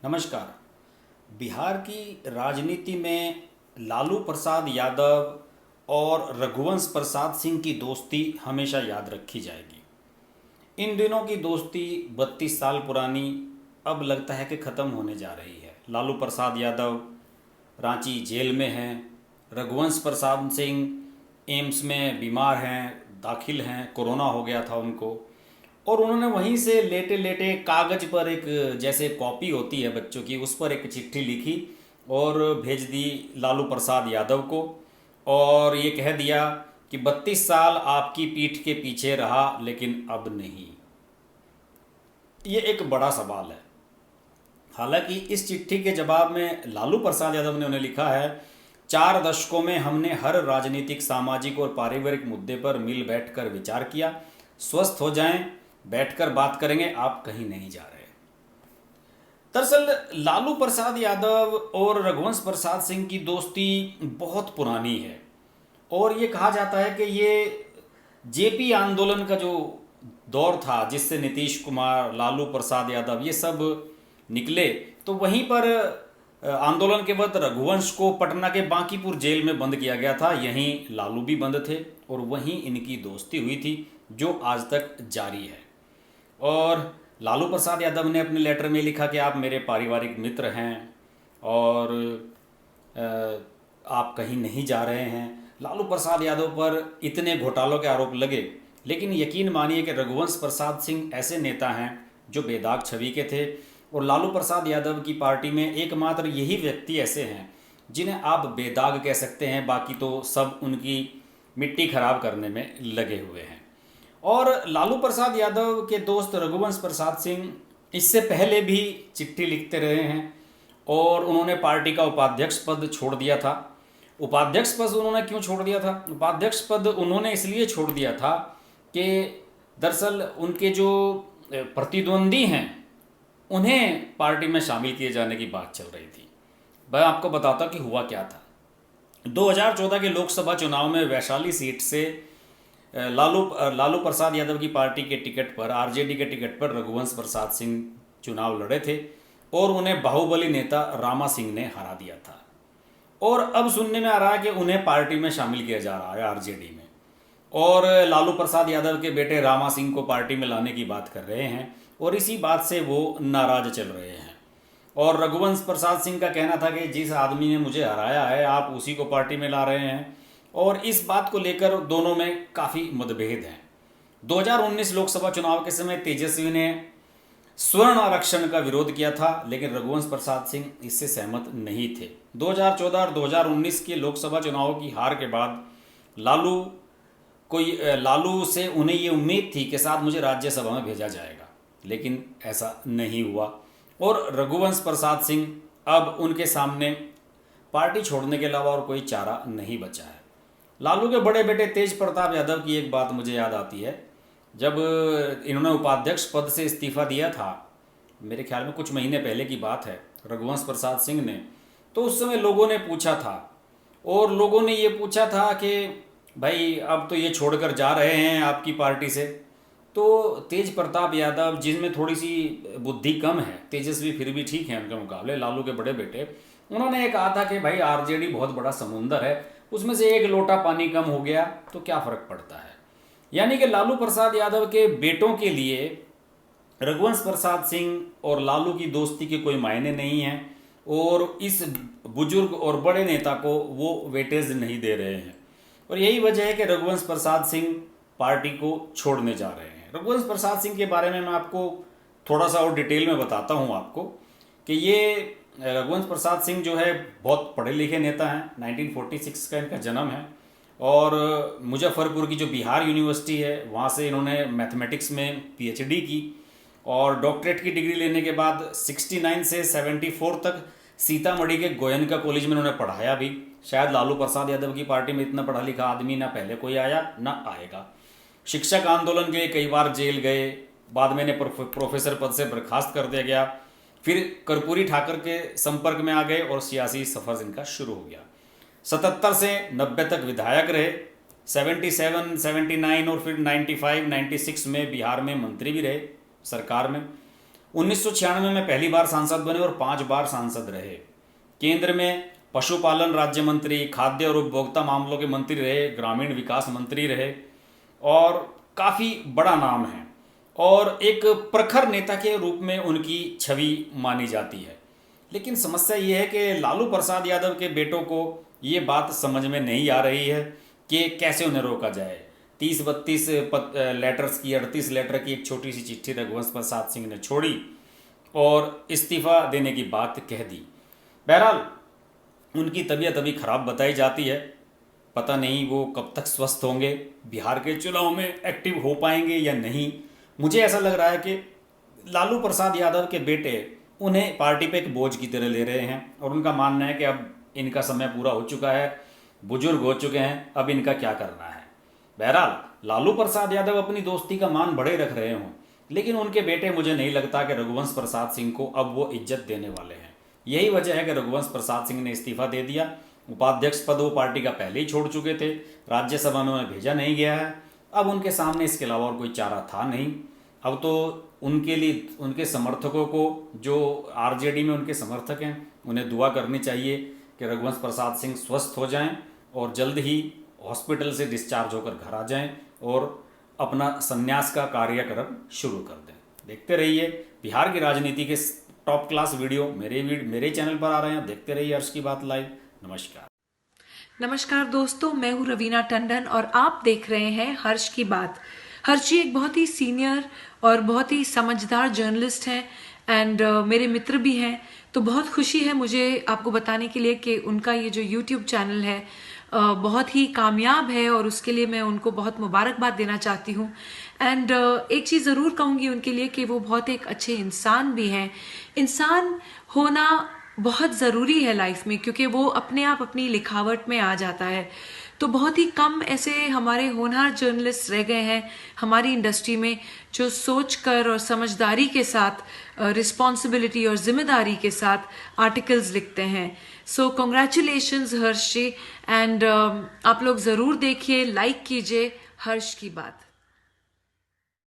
नमस्कार। बिहार की राजनीति में लालू प्रसाद यादव और रघुवंश प्रसाद सिंह की दोस्ती हमेशा याद रखी जाएगी। इन दिनों की दोस्ती 32 साल पुरानी अब लगता है कि ख़त्म होने जा रही है। लालू प्रसाद यादव रांची जेल में हैं, रघुवंश प्रसाद सिंह एम्स में बीमार हैं, दाखिल हैं, कोरोना हो गया था उनको, और उन्होंने वहीं से लेटे लेटे कागज़ पर एक जैसे कॉपी होती है बच्चों की, उस पर एक चिट्ठी लिखी और भेज दी लालू प्रसाद यादव को, और ये कह दिया कि 32 साल आपकी पीठ के पीछे रहा लेकिन अब नहीं। ये एक बड़ा सवाल है। हालांकि इस चिट्ठी के जवाब में लालू प्रसाद यादव ने उन्हें लिखा है, 4 दशकों में हमने हर राजनीतिक, सामाजिक और पारिवारिक मुद्दे पर मिल बैठकर विचार किया। स्वस्थ हो जाएं, बैठकर बात करेंगे, आप कहीं नहीं जा रहे। दरअसल लालू प्रसाद यादव और रघुवंश प्रसाद सिंह की दोस्ती बहुत पुरानी है और ये कहा जाता है कि ये जेपी आंदोलन का जो दौर था, जिससे नीतीश कुमार, लालू प्रसाद यादव ये सब निकले, तो वहीं पर आंदोलन के वक्त रघुवंश को पटना के बांकीपुर जेल में बंद किया गया था। यहीं लालू भी बंद थे और वहीं इनकी दोस्ती हुई थी जो आज तक जारी है। और लालू प्रसाद यादव ने अपने लेटर में लिखा कि आप मेरे पारिवारिक मित्र हैं और आप कहीं नहीं जा रहे हैं। लालू प्रसाद यादव पर इतने घोटालों के आरोप लगे, लेकिन यकीन मानिए कि रघुवंश प्रसाद सिंह ऐसे नेता हैं जो बेदाग छवि के थे, और लालू प्रसाद यादव की पार्टी में एकमात्र यही व्यक्ति ऐसे हैं जिन्हें आप बेदाग कह सकते हैं, बाकी तो सब उनकी मिट्टी खराब करने में लगे हुए हैं। और लालू प्रसाद यादव के दोस्त रघुवंश प्रसाद सिंह इससे पहले भी चिट्ठी लिखते रहे हैं और उन्होंने पार्टी का उपाध्यक्ष पद छोड़ दिया था। उपाध्यक्ष पद उन्होंने क्यों छोड़ दिया था? उपाध्यक्ष पद उन्होंने इसलिए छोड़ दिया था कि दरअसल उनके जो प्रतिद्वंदी हैं उन्हें पार्टी में शामिल किए जाने की बात चल रही थी। मैं आपको बताता कि हुआ क्या था। 2014 के लोकसभा चुनाव में वैशाली सीट से लालू प्रसाद यादव की पार्टी के टिकट पर, आरजेडी के टिकट पर रघुवंश प्रसाद सिंह चुनाव लड़े थे और उन्हें बाहुबली नेता रामा सिंह ने हरा दिया था। और अब सुनने में आ रहा है कि उन्हें पार्टी में शामिल किया जा रहा है आरजेडी में, और लालू प्रसाद यादव के बेटे रामा सिंह को पार्टी में लाने की बात कर रहे हैं और इसी बात से वो नाराज चल रहे हैं। और रघुवंश प्रसाद सिंह का कहना था कि जिस आदमी ने मुझे हराया है आप उसी को पार्टी में ला रहे हैं, और इस बात को लेकर दोनों में काफ़ी मतभेद हैं। 2019 लोकसभा चुनाव के समय तेजस्वी ने स्वर्ण आरक्षण का विरोध किया था, लेकिन रघुवंश प्रसाद सिंह इससे सहमत नहीं थे। 2014 और 2019 के लोकसभा चुनाव की हार के बाद लालू से उन्हें ये उम्मीद थी कि साथ मुझे राज्यसभा में भेजा जाएगा, लेकिन ऐसा नहीं हुआ और रघुवंश प्रसाद सिंह अब उनके सामने पार्टी छोड़ने के अलावा और कोई चारा नहीं बचा है। लालू के बड़े बेटे तेज प्रताप यादव की एक बात मुझे याद आती है। जब इन्होंने उपाध्यक्ष पद से इस्तीफा दिया था, मेरे ख्याल में कुछ महीने पहले की बात है, रघुवंश प्रसाद सिंह ने, तो उस समय लोगों ने पूछा था, और लोगों ने ये पूछा था कि भाई अब तो ये छोड़कर जा रहे हैं आपकी पार्टी से। तो तेज प्रताप यादव, जिनमें थोड़ी सी बुद्धि कम है, तेजस्वी फिर भी ठीक है उनके मुकाबले, लालू के बड़े बेटे, उन्होंने ये कहा था कि भाई आरजेडी बहुत बड़ा समुंदर है, उसमें से एक लोटा पानी कम हो गया तो क्या फ़र्क पड़ता है। यानी कि लालू प्रसाद यादव के बेटों के लिए रघुवंश प्रसाद सिंह और लालू की दोस्ती के कोई मायने नहीं हैं, और इस बुजुर्ग और बड़े नेता को वो वेटेज नहीं दे रहे हैं, और यही वजह है कि रघुवंश प्रसाद सिंह पार्टी को छोड़ने जा रहे हैं। रघुवंश प्रसाद सिंह के बारे में मैं आपको थोड़ा सा और डिटेल में बताता हूँ आपको कि ये रघुवंश प्रसाद सिंह जो है बहुत पढ़े लिखे नेता हैं। 1946 का इनका जन्म है और मुजफ्फरपुर की जो बिहार यूनिवर्सिटी है वहाँ से इन्होंने मैथमेटिक्स में पीएचडी की, और डॉक्टरेट की डिग्री लेने के बाद 69 से 74 तक सीतामढ़ी के गोयनका कॉलेज में इन्होंने पढ़ाया भी। शायद लालू प्रसाद यादव की पार्टी में इतना पढ़ा लिखा आदमी ना पहले कोई आया ना आएगा। शिक्षक आंदोलन के लिए कई बार जेल गए, बाद में इन्हें प्रोफेसर पद से बर्खास्त कर दिया गया, फिर कर्पूरी ठाकर के संपर्क में आ गए और सियासी सफ़र इनका शुरू हो गया। 77 से 90 तक विधायक रहे, 77, 79 और फिर 95, 96 में बिहार में मंत्री भी रहे सरकार में। 1996 में पहली बार सांसद बने और 5 बार सांसद रहे। केंद्र में पशुपालन राज्य मंत्री, खाद्य और उपभोक्ता मामलों के मंत्री रहे, ग्रामीण विकास मंत्री रहे और काफ़ी बड़ा नाम है और एक प्रखर नेता के रूप में उनकी छवि मानी जाती है। लेकिन समस्या ये है कि लालू प्रसाद यादव के बेटों को ये बात समझ में नहीं आ रही है कि कैसे उन्हें रोका जाए। 30-32 लेटर्स की, 38 लेटर की एक छोटी सी चिट्ठी रघुवंश प्रसाद सिंह ने छोड़ी और इस्तीफा देने की बात कह दी। बहरहाल उनकी तबीयत अभी खराब बताई जाती है, पता नहीं वो कब तक स्वस्थ होंगे, बिहार के चुनाव में एक्टिव हो पाएंगे या नहीं। मुझे ऐसा लग रहा है कि लालू प्रसाद यादव के बेटे उन्हें पार्टी पे एक बोझ की तरह ले रहे हैं और उनका मानना है कि अब इनका समय पूरा हो चुका है, बुजुर्ग हो चुके हैं, अब इनका क्या करना है। बहरहाल लालू प्रसाद यादव अपनी दोस्ती का मान बढ़े रख रहे हों, लेकिन उनके बेटे मुझे नहीं लगता कि रघुवंश प्रसाद सिंह को अब वो इज्जत देने वाले हैं। यही वजह है कि रघुवंश प्रसाद सिंह ने इस्तीफा दे दिया। उपाध्यक्ष पद वो पार्टी का पहले ही छोड़ चुके थे, राज्यसभा में उन्हें भेजा नहीं गया है। अब उनके सामने इसके अलावा और कोई चारा था नहीं। अब तो उनके लिए, उनके समर्थकों को, जो आरजेडी में उनके समर्थक हैं, उन्हें दुआ करनी चाहिए कि रघुवंश प्रसाद सिंह स्वस्थ हो जाएं और जल्द ही हॉस्पिटल से डिस्चार्ज होकर घर आ जाएं और अपना संन्यास का कार्यक्रम शुरू कर दें। देखते रहिए बिहार की राजनीति के टॉप क्लास वीडियो मेरे चैनल पर आ रहे हैं। देखते रहिए हर्ष की बात लाइव। नमस्कार। नमस्कार दोस्तों, मैं हूँ रवीना टंडन और आप देख रहे हैं हर्ष की बात। हर्ष जी एक बहुत ही सीनियर और बहुत ही समझदार जर्नलिस्ट हैं एंड मेरे मित्र भी हैं। तो बहुत खुशी है मुझे आपको बताने के लिए कि उनका ये जो YouTube चैनल है बहुत ही कामयाब है और उसके लिए मैं उनको बहुत मुबारकबाद देना चाहती हूँ। एंड एक चीज़ ज़रूर कहूँगी उनके लिए कि वो बहुत एक अच्छे इंसान भी हैं। इंसान होना बहुत ज़रूरी है लाइफ में, क्योंकि वो अपने आप अपनी लिखावट में आ जाता है। तो बहुत ही कम ऐसे हमारे होनहार जर्नलिस्ट रह गए हैं हमारी इंडस्ट्री में जो सोचकर और समझदारी के साथ, रिस्पॉन्सिबिलिटी और जिम्मेदारी के साथ आर्टिकल्स लिखते हैं। सो कॉन्ग्रेचुलेशंस हर्ष जी, एंड आप लोग ज़रूर देखिए, लाइक कीजिए हर्ष की बात।